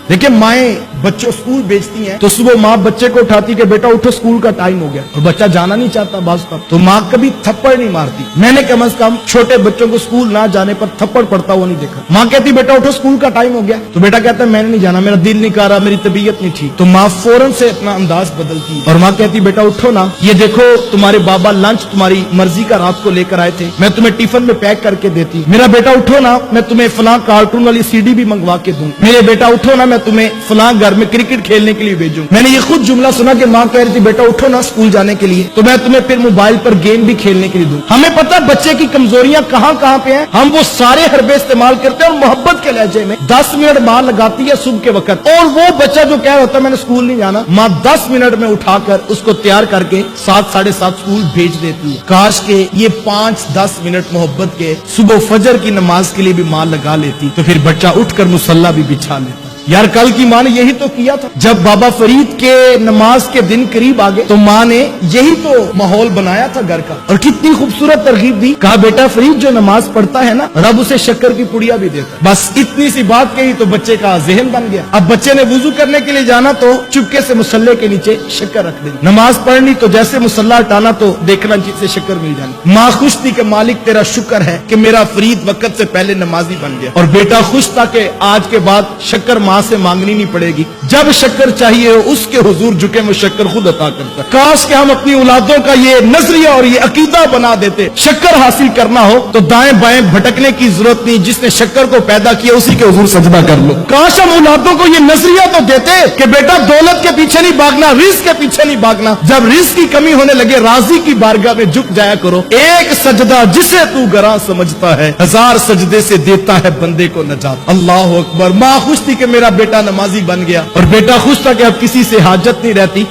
देखिए माएँ बच्चों स्कूल भेजती हैं तो सुबह माँ बच्चे को उठाती कि बेटा उठो स्कूल का टाइम हो गया, और बच्चा जाना नहीं चाहता बाज़ तब, तो माँ कभी थप्पड़ नहीं मारती। मैंने कम से कम छोटे बच्चों को स्कूल ना जाने पर थप्पड़ पड़ता हुआ नहीं देखा। माँ कहती बेटा उठो स्कूल का टाइम हो गया, तो बेटा कहता है मैंने नहीं जाना, मेरा दिल नहीं कर रहा, मेरी तबीयत नहीं ठीक, तो माँ फौरन से अपना अंदाज बदलती है और माँ कहती बेटा उठो ना, ये देखो तुम्हारे बाबा लंच तुम्हारी मर्जी का रात को लेकर आए थे, मैं तुम्हें टिफिन में पैक करके देती, मेरा बेटा उठो ना, मैं तुम्हें फलां कार्टून वाली सीडी भी मंगवा के दूं, मेरे बेटा उठो ना, मैं तुम्हें फलां घर में क्रिकेट खेलने के लिए भेजूं। मैंने ये खुद जुमला सुना कि माँ कह रही थी बेटा उठो ना स्कूल जाने के लिए, तो मैं तुम्हें फिर मोबाइल पर गेम भी खेलने के लिए दूं। हमें पता है बच्चे की कमजोरियां कहां कहां पे हैं, हम वो सारे हरबे इस्तेमाल करते हैं और मोहब्बत के लहजे में 10 मिनट माँ लगाती है सुबह के वक्त, और वो बच्चा जो कह रहा होता है मैंने स्कूल नहीं जाना, माँ 10 मिनट में उठाकर उसको तैयार करके 7 साढ़े 7 स्कूल भेज देती है। काश के ये 5-10 मिनट मोहब्बत के सुबह फजर की नमाज के लिए भी माँ लगा लेती, तो फिर बच्चा उठकर मुसल्ला भी बिछा लेता। यार कल की माँ ने यही तो किया था, जब बाबा फरीद के नमाज के दिन करीब आ गए तो माँ ने यही तो माहौल बनाया था घर का, और कितनी खूबसूरत तरगीब दी। कहा बेटा फरीद जो नमाज पढ़ता है ना रब उसे शक्कर की पुड़िया भी देता है। बस इतनी सी बात कही तो बच्चे का जहन बन गया। अब बच्चे ने वुजू करने के लिए जाना तो चुपके से मुसल्ले के नीचे शक्कर रख दी, नमाज पढ़नी तो जैसे मुसल्ला हटाना तो देखना जिससे शक्कर मिल जानी। माँ खुश थी कि मालिक तेरा शुक्र है कि मेरा फरीद वक्त से पहले नमाजी बन गया, और बेटा खुश था कि आज के बाद शक्कर माँ से मांगनी नहीं पड़ेगी, जब शक्कर चाहिए हो उसके हुजूर झुके में शक्कर खुद अता करता है। काश कि हम अपनी औलादों का ये नजरिया और ये अकीदा बना देते, शक्कर हासिल करना हो तो दाएं बाएं भटकने की जरूरत नहीं, जिसने शक्कर को पैदा किया उसी के हुजूर सजदा कर लो। काश हम औलादों को ये नजरिया तो देते कि बेटा दौलत के पीछे नहीं भागना, रिस्क के पीछे नहीं भागना, जब रिस्क की कमी होने लगे राजी की बारगाह में झुक जाया करो। एक सजदा जिसे तू गरा समझता है 1000 सजदे से देता है बंदे को नजात। अल्लाह अकबर। माँ खुश थी कि मेरा बेटा नमाजी बन गया, और बेटा खुश था कि अब किसी से हाजत नहीं रहती,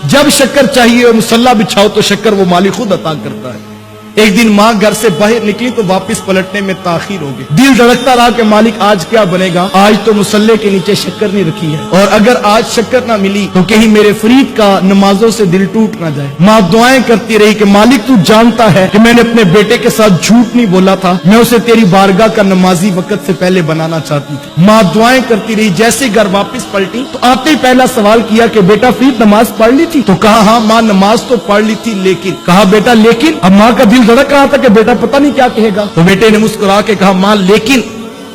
जब शक्कर चाहिए और मुसल्ला बिछाओ तो शक्कर वो मालिक खुद अता करता है। एक दिन माँ घर से बाहर निकली तो वापस पलटने में ताखीर हो गई। दिल धड़कता रहा कि मालिक आज क्या बनेगा, आज तो मुसल्ले के नीचे शक्कर नहीं रखी है, और अगर आज शक्कर ना मिली तो कहीं मेरे फरीद का नमाजों से दिल टूट ना जाए। माँ दुआएं करती रही कि मालिक तू जानता है कि मैंने अपने बेटे के साथ झूठ नहीं बोला था, मैं उसे तेरी बारगाह का नमाजी वक्त से पहले बनाना चाहती थी। माँ दुआएं करती रही। जैसे घर वापस पलटी तो आते ही पहला सवाल किया कि बेटा फरीद नमाज पढ़ ली थी, तो कहा हाँ माँ नमाज तो पढ़ ली थी, लेकिन। कहा बेटा लेकिन? अब माँ का दिल धड़क रहा था कि बेटा पता नहीं क्या कहेगा, तो बेटे ने मुस्कुरा के कहा मां लेकिन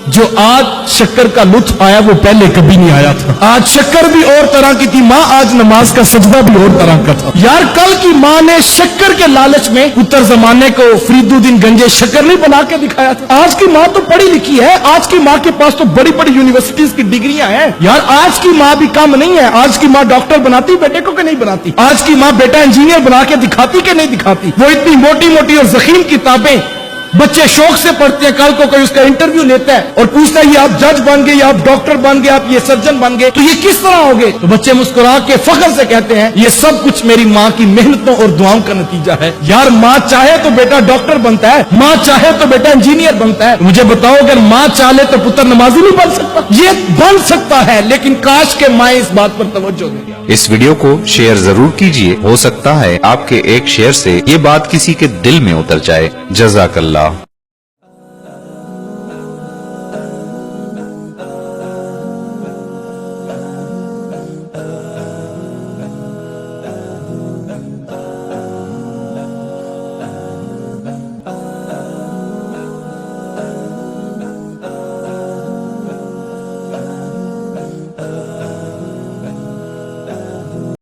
जो आज शक्कर का लुत्फ आया वो पहले कभी नहीं आया था। आज शक्कर भी और तरह की थी माँ, आज नमाज का सजदा भी और तरह का था। यार कल की माँ ने शक्कर के लालच में उत्तर जमाने को फरीदुद्दीन गंजे शक्कर नहीं बना के दिखाया था। आज की माँ तो पढ़ी लिखी है, आज की माँ के पास तो बड़ी बड़ी यूनिवर्सिटीज की डिग्रियां हैं। यार आज की माँ भी कम नहीं है, आज की माँ डॉक्टर बनाती बेटे को कि नहीं बनाती, आज की माँ बेटा इंजीनियर बना के दिखाती कि नहीं दिखाती। वो इतनी मोटी मोटी और जखीम किताबें बच्चे शौक से पढ़ते हैं, कल को कोई उसका इंटरव्यू लेता है और पूछता है ये आप जज बन गए, ये आप डॉक्टर बन गए, आप ये सर्जन बन गए, तो ये किस तरह हो गए? तो बच्चे मुस्कुरा के फख्र से कहते हैं ये सब कुछ मेरी माँ की मेहनतों और दुआओं का नतीजा है। यार माँ चाहे तो बेटा डॉक्टर बनता है, माँ चाहे तो बेटा इंजीनियर बनता है। मुझे बताओ अगर माँ चाहे तो पुत्र नमाजी नहीं बन सकता? ये बन सकता है, लेकिन काश के माँ इस बात पर तवज्जो दें। इस वीडियो को शेयर जरूर कीजिए, हो सकता है आपके एक शेयर से ये बात किसी के दिल में उतर जाए। जज़ाकल्लाह।